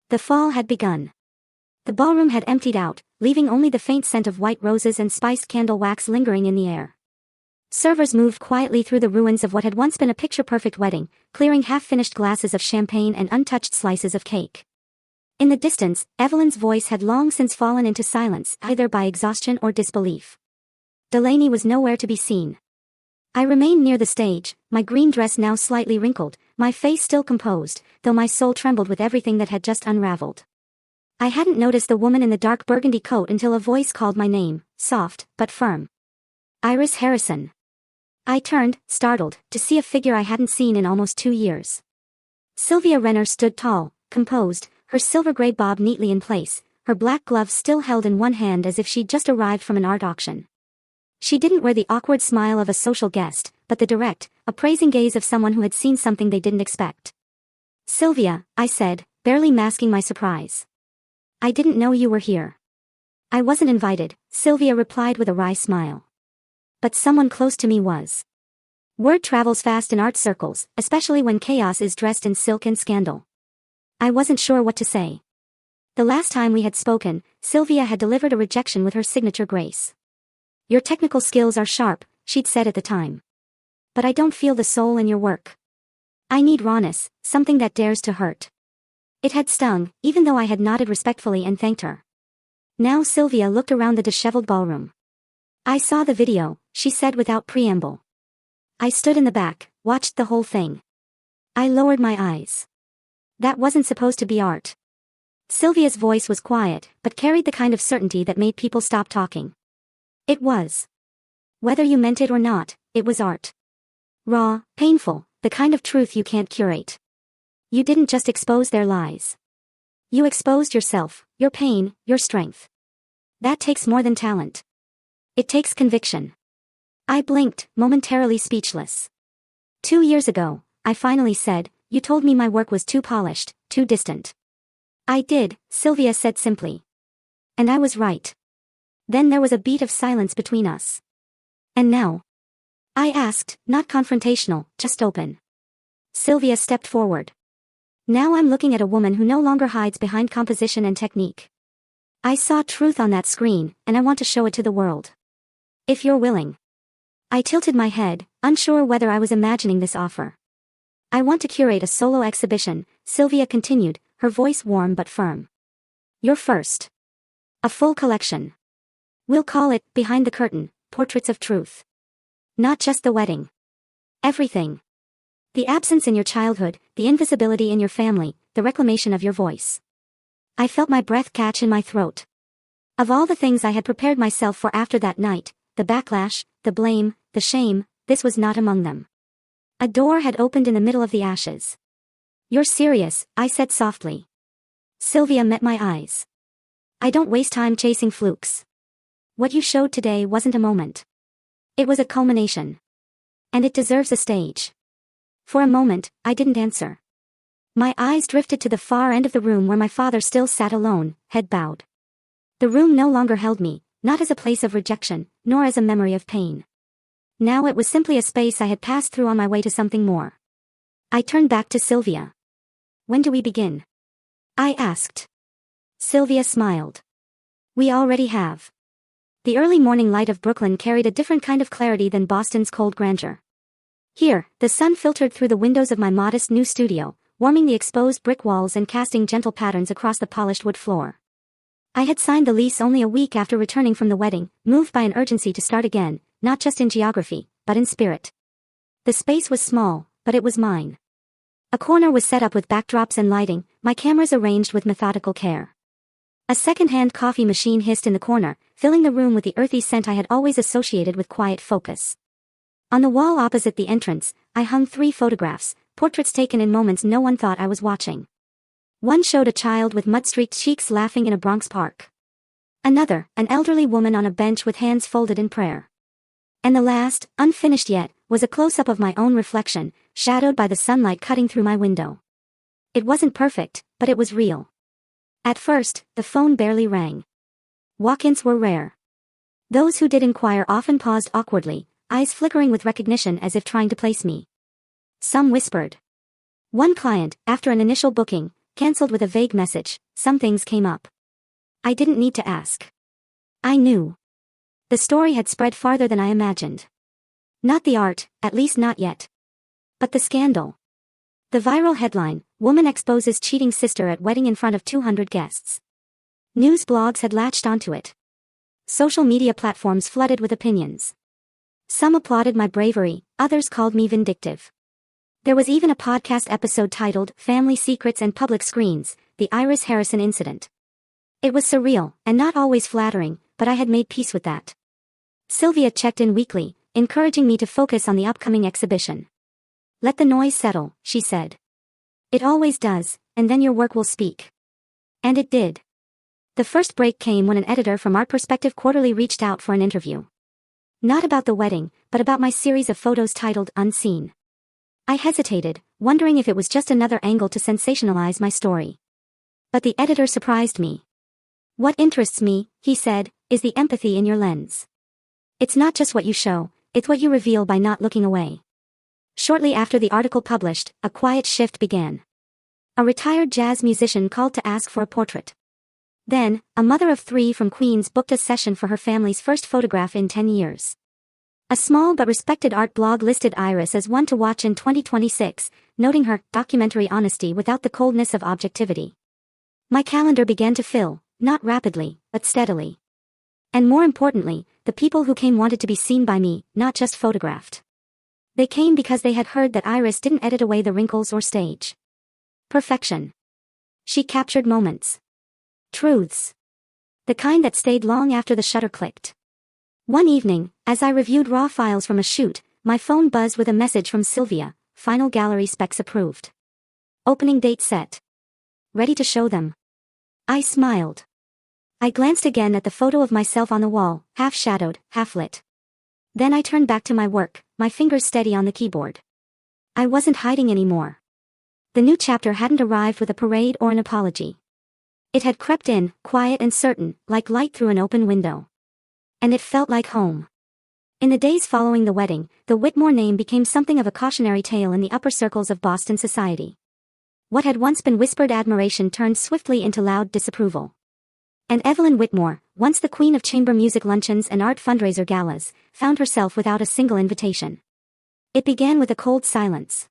The fall had begun. The ballroom had emptied out, leaving only the faint scent of white roses and spiced candle wax lingering in the air. Servers moved quietly through the ruins of what had once been a picture-perfect wedding, clearing half-finished glasses of champagne and untouched slices of cake. In the distance, Evelyn's voice had long since fallen into silence, either by exhaustion or disbelief. Delaney was nowhere to be seen. I remained near the stage, my green dress now slightly wrinkled, my face still composed, though my soul trembled with everything that had just unraveled. I hadn't noticed the woman in the dark burgundy coat until a voice called my name, soft, but firm. Iris Harrison. I turned, startled, to see a figure I hadn't seen in almost 2 years. Sylvia Renner stood tall, composed, her silver-gray bob neatly in place, her black gloves still held in one hand as if she'd just arrived from an art auction. She didn't wear the awkward smile of a social guest, but the direct, appraising gaze of someone who had seen something they didn't expect. "Sylvia," I said, barely masking my surprise. "I didn't know you were here." "I wasn't invited," Sylvia replied with a wry smile. "But someone close to me was." Word travels fast in art circles, especially when chaos is dressed in silk and scandal. I wasn't sure what to say. The last time we had spoken, Sylvia had delivered a rejection with her signature grace. "Your technical skills are sharp," she'd said at the time. "But I don't feel the soul in your work. I need rawness, something that dares to hurt." It had stung, even though I had nodded respectfully and thanked her. Now Sylvia looked around the disheveled ballroom. "I saw the video," she said without preamble. I stood in the back, watched the whole thing. I lowered my eyes. "That wasn't supposed to be art." Sylvia's voice was quiet, but carried the kind of certainty that made people stop talking. "It was. Whether you meant it or not, it was art. Raw, painful, the kind of truth you can't curate. You didn't just expose their lies. You exposed yourself, your pain, your strength. That takes more than talent. It takes conviction." I blinked, momentarily speechless. 2 years ago, I finally said, "You told me my work was too polished, too distant." "I did," Sylvia said simply. "And I was right." Then there was a beat of silence between us. "And now?" I asked, not confrontational, just open. Sylvia stepped forward. "Now I'm looking at a woman who no longer hides behind composition and technique. I saw truth on that screen, and I want to show it to the world. If you're willing." I tilted my head, unsure whether I was imagining this offer. "I want to curate a solo exhibition," Sylvia continued, her voice warm but firm. "You're first. A full collection. We'll call it, Behind the Curtain, Portraits of Truth. Not just the wedding. Everything. The absence in your childhood, the invisibility in your family, the reclamation of your voice." I felt my breath catch in my throat. Of all the things I had prepared myself for after that night, the backlash, the blame, the shame, this was not among them. A door had opened in the middle of the ashes. "You're serious," I said softly. Sylvia met my eyes. "I don't waste time chasing flukes. What you showed today wasn't a moment. It was a culmination. And it deserves a stage." For a moment, I didn't answer. My eyes drifted to the far end of the room where my father still sat alone, head bowed. The room no longer held me, not as a place of rejection, nor as a memory of pain. Now it was simply a space I had passed through on my way to something more. I turned back to Sylvia. "When do we begin?" I asked. Sylvia smiled. "We already have." The early morning light of Brooklyn carried a different kind of clarity than Boston's cold grandeur. Here, the sun filtered through the windows of my modest new studio, warming the exposed brick walls and casting gentle patterns across the polished wood floor. I had signed the lease only a week after returning from the wedding, moved by an urgency to start again, not just in geography, but in spirit. The space was small, but it was mine. A corner was set up with backdrops and lighting, my cameras arranged with methodical care. A second-hand coffee machine hissed in the corner, filling the room with the earthy scent I had always associated with quiet focus. On the wall opposite the entrance, I hung 3 photographs, portraits taken in moments no one thought I was watching. One showed a child with mud-streaked cheeks laughing in a Bronx park. Another, an elderly woman on a bench with hands folded in prayer. And the last, unfinished yet, was a close-up of my own reflection, shadowed by the sunlight cutting through my window. It wasn't perfect, but it was real. At first, the phone barely rang. Walk-ins were rare. Those who did inquire often paused awkwardly, eyes flickering with recognition as if trying to place me. Some whispered. One client, after an initial booking, canceled with a vague message, some things came up. I didn't need to ask. I knew. The story had spread farther than I imagined. Not the art, at least not yet. But the scandal. The viral headline, Woman Exposes Cheating Sister at Wedding in Front of 200 Guests. News blogs had latched onto it. Social media platforms flooded with opinions. Some applauded my bravery, others called me vindictive. There was even a podcast episode titled Family Secrets and Public Screens, The Iris Harrison Incident. It was surreal, and not always flattering, but I had made peace with that. Sylvia checked in weekly, encouraging me to focus on the upcoming exhibition. Let the noise settle, she said. It always does, and then your work will speak. And it did. The first break came when an editor from Art Perspective Quarterly reached out for an interview. Not about the wedding, but about my series of photos titled Unseen. I hesitated, wondering if it was just another angle to sensationalize my story. But the editor surprised me. What interests me, he said, is the empathy in your lens. It's not just what you show, it's what you reveal by not looking away. Shortly after the article published, a quiet shift began. A retired jazz musician called to ask for a portrait. Then, a mother of 3 from Queens booked a session for her family's first photograph in 10 years. A small but respected art blog listed Iris as one to watch in 2026, noting her documentary honesty without the coldness of objectivity. My calendar began to fill, not rapidly, but steadily. And more importantly, the people who came wanted to be seen by me, not just photographed. They came because they had heard that Iris didn't edit away the wrinkles or stage perfection. She captured moments. Truths. The kind that stayed long after the shutter clicked. One evening, as I reviewed raw files from a shoot, my phone buzzed with a message from Sylvia, final gallery specs approved. Opening date set. Ready to show them. I smiled. I glanced again at the photo of myself on the wall, half-shadowed, half-lit. Then I turned back to my work, my fingers steady on the keyboard. I wasn't hiding anymore. The new chapter hadn't arrived with a parade or an apology. It had crept in, quiet and certain, like light through an open window. And it felt like home. In the days following the wedding, the Whitmore name became something of a cautionary tale in the upper circles of Boston society. What had once been whispered admiration turned swiftly into loud disapproval. And Evelyn Whitmore, once the queen of chamber music luncheons and art fundraiser galas, found herself without a single invitation. It began with a cold silence.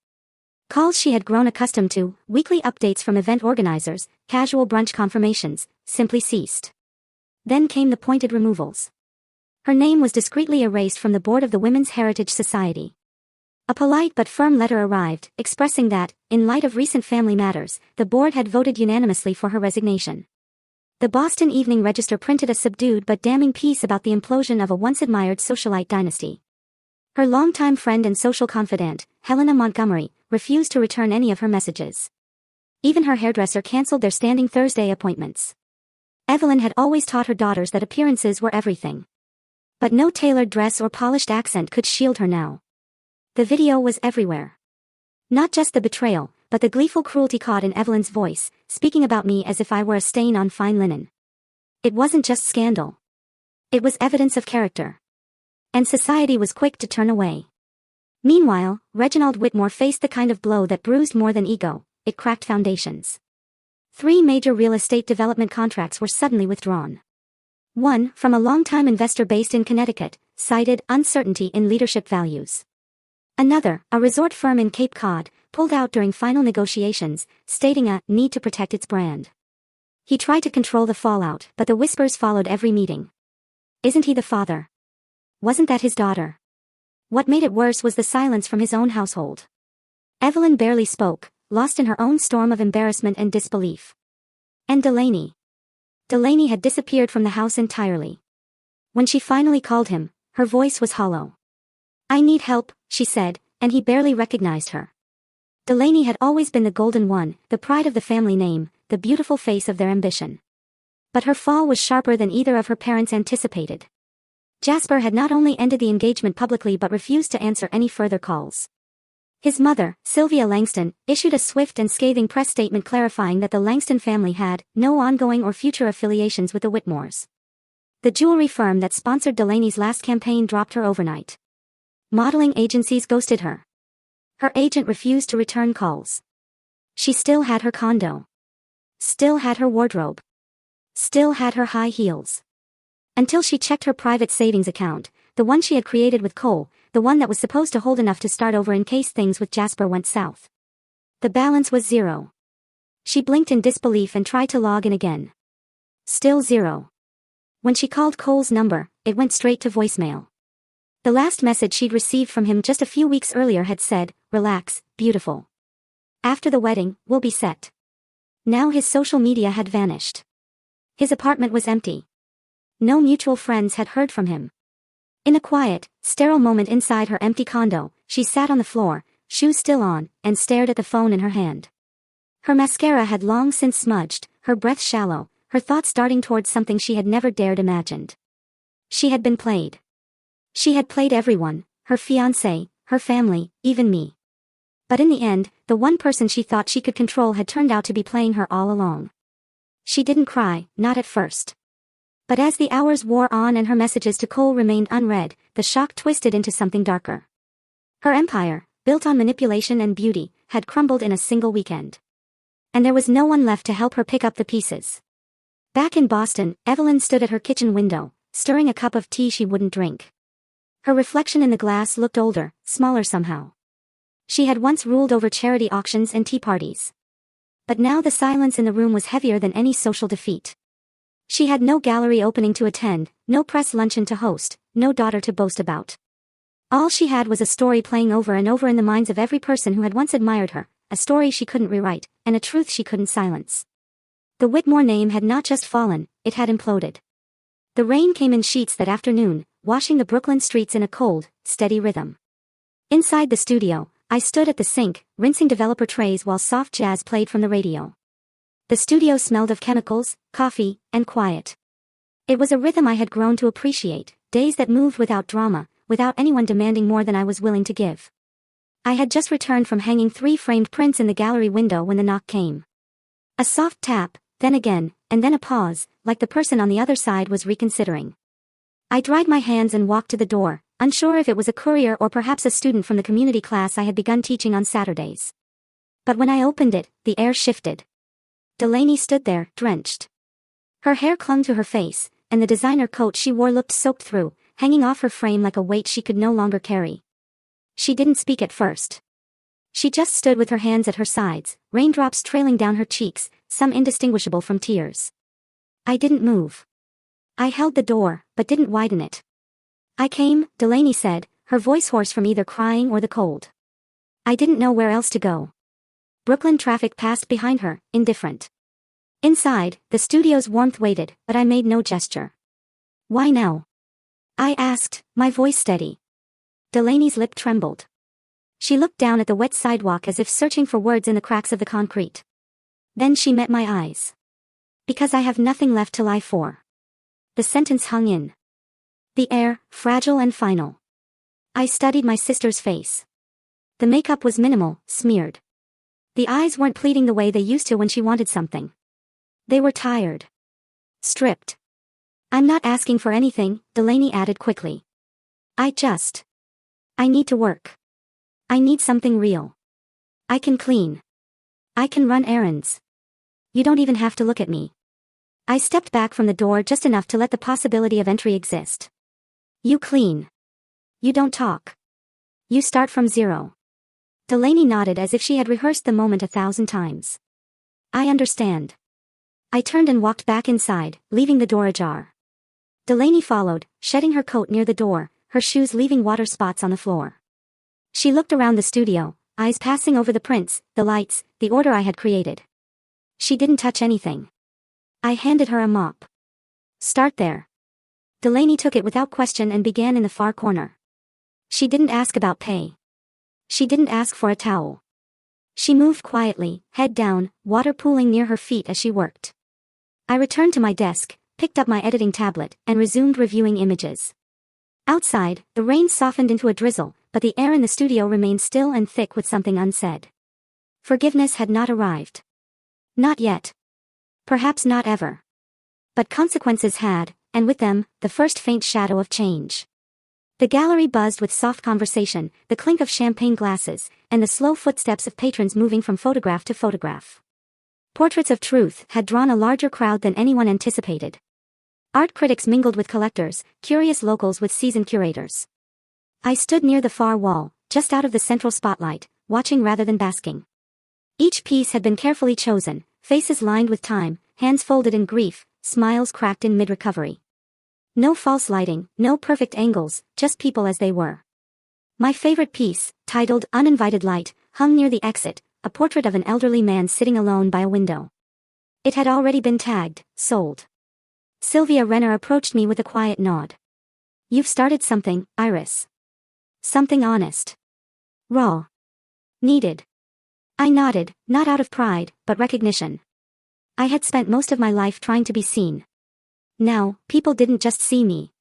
Calls she had grown accustomed to, weekly updates from event organizers, casual brunch confirmations, simply ceased. Then came the pointed removals. Her name was discreetly erased from the board of the Women's Heritage Society. A polite but firm letter arrived, expressing that, in light of recent family matters, the board had voted unanimously for her resignation. The Boston Evening Register printed a subdued but damning piece about the implosion of a once-admired socialite dynasty. Her longtime friend and social confidant, Helena Montgomery, refused to return any of her messages. Even her hairdresser canceled their standing Thursday appointments. Evelyn had always taught her daughters that appearances were everything. But no tailored dress or polished accent could shield her now. The video was everywhere. Not just the betrayal, but the gleeful cruelty caught in Evelyn's voice, speaking about me as if I were a stain on fine linen. It wasn't just scandal. It was evidence of character. And society was quick to turn away. Meanwhile, Reginald Whitmore faced the kind of blow that bruised more than ego, it cracked foundations. 3 major real estate development contracts were suddenly withdrawn. One, from a longtime investor based in Connecticut, cited uncertainty in leadership values. Another, a resort firm in Cape Cod, pulled out during final negotiations, stating a need to protect its brand. He tried to control the fallout, but the whispers followed every meeting. Isn't he the father? Wasn't that his daughter? What made it worse was the silence from his own household. Evelyn barely spoke, lost in her own storm of embarrassment and disbelief. And Delaney. Delaney had disappeared from the house entirely. When she finally called him, her voice was hollow. I need help, she said, and he barely recognized her. Delaney had always been the golden one, the pride of the family name, the beautiful face of their ambition. But her fall was sharper than either of her parents anticipated. Jasper had not only ended the engagement publicly but refused to answer any further calls. His mother, Sylvia Langston, issued a swift and scathing press statement clarifying that the Langston family had no ongoing or future affiliations with the Whitmores. The jewelry firm that sponsored Delaney's last campaign dropped her overnight. Modeling agencies ghosted her. Her agent refused to return calls. She still had her condo. Still had her wardrobe. Still had her high heels. Until she checked her private savings account, the one she had created with Cole, the one that was supposed to hold enough to start over in case things with Jasper went south. The balance was zero. She blinked in disbelief and tried to log in again. Still zero. When she called Cole's number, it went straight to voicemail. The last message she'd received from him just a few weeks earlier had said, "Relax, beautiful. After the wedding, we'll be set." Now his social media had vanished. His apartment was empty. No mutual friends had heard from him. In a quiet, sterile moment inside her empty condo, she sat on the floor, shoes still on, and stared at the phone in her hand. Her mascara had long since smudged, her breath shallow, her thoughts darting towards something she had never dared imagined. She had been played. She had played everyone, her fiancé, her family, even me. But in the end, the one person she thought she could control had turned out to be playing her all along. She didn't cry, not at first. But as the hours wore on and her messages to Cole remained unread, the shock twisted into something darker. Her empire, built on manipulation and beauty, had crumbled in a single weekend. And there was no one left to help her pick up the pieces. Back in Boston, Evelyn stood at her kitchen window, stirring a cup of tea she wouldn't drink. Her reflection in the glass looked older, smaller somehow. She had once ruled over charity auctions and tea parties. But now the silence in the room was heavier than any social defeat. She had no gallery opening to attend, no press luncheon to host, no daughter to boast about. All she had was a story playing over and over in the minds of every person who had once admired her, a story she couldn't rewrite, and a truth she couldn't silence. The Whitmore name had not just fallen, it had imploded. The rain came in sheets that afternoon, washing the Brooklyn streets in a cold, steady rhythm. Inside the studio, I stood at the sink, rinsing developer trays while soft jazz played from the radio. The studio smelled of chemicals, coffee, and quiet. It was a rhythm I had grown to appreciate, days that moved without drama, without anyone demanding more than I was willing to give. I had just returned from hanging 3 framed prints in the gallery window when the knock came. A soft tap, then again, and then a pause, like the person on the other side was reconsidering. I dried my hands and walked to the door, unsure if it was a courier or perhaps a student from the community class I had begun teaching on Saturdays. But when I opened it, the air shifted. Delaney stood there, drenched. Her hair clung to her face, and the designer coat she wore looked soaked through, hanging off her frame like a weight she could no longer carry. She didn't speak at first. She just stood with her hands at her sides, raindrops trailing down her cheeks, some indistinguishable from tears. I didn't move. I held the door, but didn't widen it. "I came," Delaney said, her voice hoarse from either crying or the cold. I didn't know where else to go. Brooklyn traffic passed behind her, indifferent. Inside, the studio's warmth waited, but I made no gesture. "Why now?" I asked, my voice steady. Delaney's lip trembled. She looked down at the wet sidewalk as if searching for words in the cracks of the concrete. Then she met my eyes. "Because I have nothing left to lie for." The sentence hung in the air, fragile and final. I studied my sister's face. The makeup was minimal, smeared. The eyes weren't pleading the way they used to when she wanted something. They were tired. Stripped. "I'm not asking for anything," Delaney added quickly. I need to work. I need something real. I can clean. I can run errands. You don't even have to look at me." I stepped back from the door just enough to let the possibility of entry exist. "You clean. You don't talk. You start from zero." Delaney nodded as if she had rehearsed the moment 1,000 times. "I understand." I turned and walked back inside, leaving the door ajar. Delaney followed, shedding her coat near the door, her shoes leaving water spots on the floor. She looked around the studio, eyes passing over the prints, the lights, the order I had created. She didn't touch anything. I handed her a mop. Start there. Delaney took it without question and began in the far corner. She didn't ask about pay. She didn't ask for a towel. She moved quietly, head down, water pooling near her feet as she worked. I returned to my desk, picked up my editing tablet, and resumed reviewing images. Outside, the rain softened into a drizzle, but the air in the studio remained still and thick with something unsaid. Forgiveness had not arrived. Not yet. Perhaps not ever. But consequences had, and with them, the first faint shadow of change. The gallery buzzed with soft conversation, the clink of champagne glasses, and the slow footsteps of patrons moving from photograph to photograph. Portraits of Truth had drawn a larger crowd than anyone anticipated. Art critics mingled with collectors, curious locals with seasoned curators. I stood near the far wall, just out of the central spotlight, watching rather than basking. Each piece had been carefully chosen, faces lined with time, hands folded in grief, smiles cracked in mid-recovery. No false lighting, no perfect angles, just people as they were. My favorite piece, titled Uninvited Light, hung near the exit, a portrait of an elderly man sitting alone by a window. It had already been tagged, sold. Sylvia Renner approached me with a quiet nod. You've started something, Iris. Something honest. Raw. Needed. I nodded, not out of pride, but recognition. I had spent most of my life trying to be seen. Now, people didn't just see me.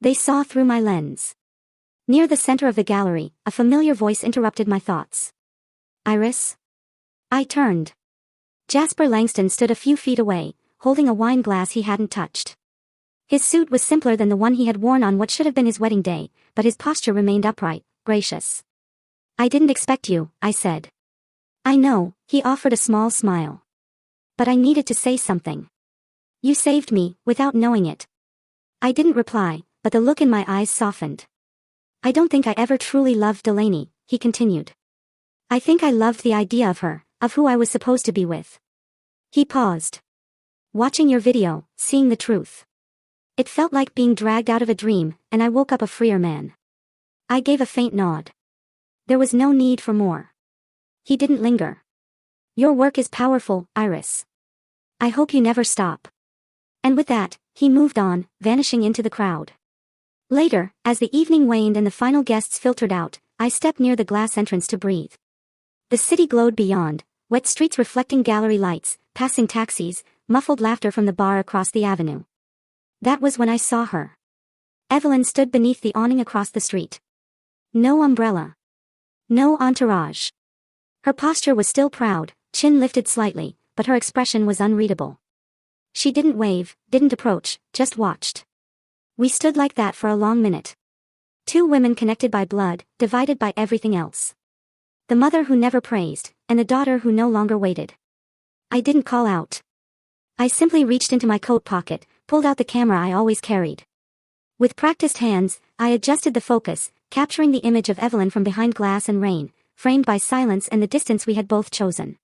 They saw through my lens. Near the center of the gallery, a familiar voice interrupted my thoughts. Iris? I turned. Jasper Langston stood a few feet away, holding a wine glass he hadn't touched. His suit was simpler than the one he had worn on what should have been his wedding day, but his posture remained upright, gracious. I didn't expect you, I said. I know, he offered a small smile. But I needed to say something. You saved me, without knowing it. I didn't reply, but the look in my eyes softened. I don't think I ever truly loved Delaney, he continued. I think I loved the idea of her, of who I was supposed to be with. He paused. Watching your video, seeing the truth. It felt like being dragged out of a dream, and I woke up a freer man. I gave a faint nod. There was no need for more. He didn't linger. Your work is powerful, Iris. I hope you never stop. And with that, he moved on, vanishing into the crowd. Later, as the evening waned and the final guests filtered out, I stepped near the glass entrance to breathe. The city glowed beyond, wet streets reflecting gallery lights, passing taxis, muffled laughter from the bar across the avenue. That was when I saw her. Evelyn stood beneath the awning across the street. No umbrella. No entourage. Her posture was still proud, chin lifted slightly, but her expression was unreadable. She didn't wave, didn't approach, just watched. We stood like that for a long minute. Two women connected by blood, divided by everything else. The mother who never praised, and the daughter who no longer waited. I didn't call out. I simply reached into my coat pocket, pulled out the camera I always carried. With practiced hands, I adjusted the focus, capturing the image of Evelyn from behind glass and rain, framed by silence and the distance we had both chosen.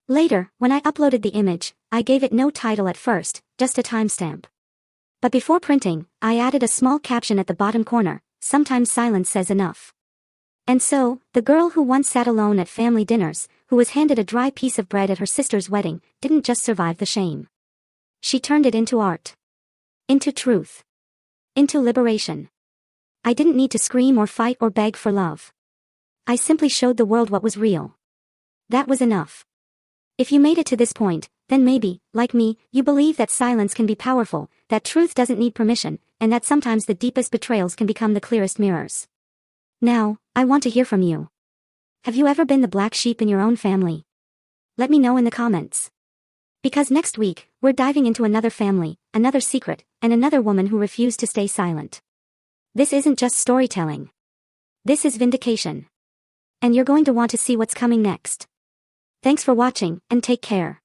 Later, when I uploaded the image, I gave it no title at first, just a timestamp. But before printing, I added a small caption at the bottom corner, sometimes silence says enough. And so, the girl who once sat alone at family dinners, who was handed a dry piece of bread at her sister's wedding, didn't just survive the shame. She turned it into art. Into truth. Into liberation. I didn't need to scream or fight or beg for love. I simply showed the world what was real. That was enough. If you made it to this point, then maybe, like me, you believe that silence can be powerful, that truth doesn't need permission, and that sometimes the deepest betrayals can become the clearest mirrors. Now, I want to hear from you. Have you ever been the black sheep in your own family? Let me know in the comments. Because next week, we're diving into another family, another secret, and another woman who refused to stay silent. This isn't just storytelling. This is vindication. And you're going to want to see what's coming next. Thanks for watching, and take care.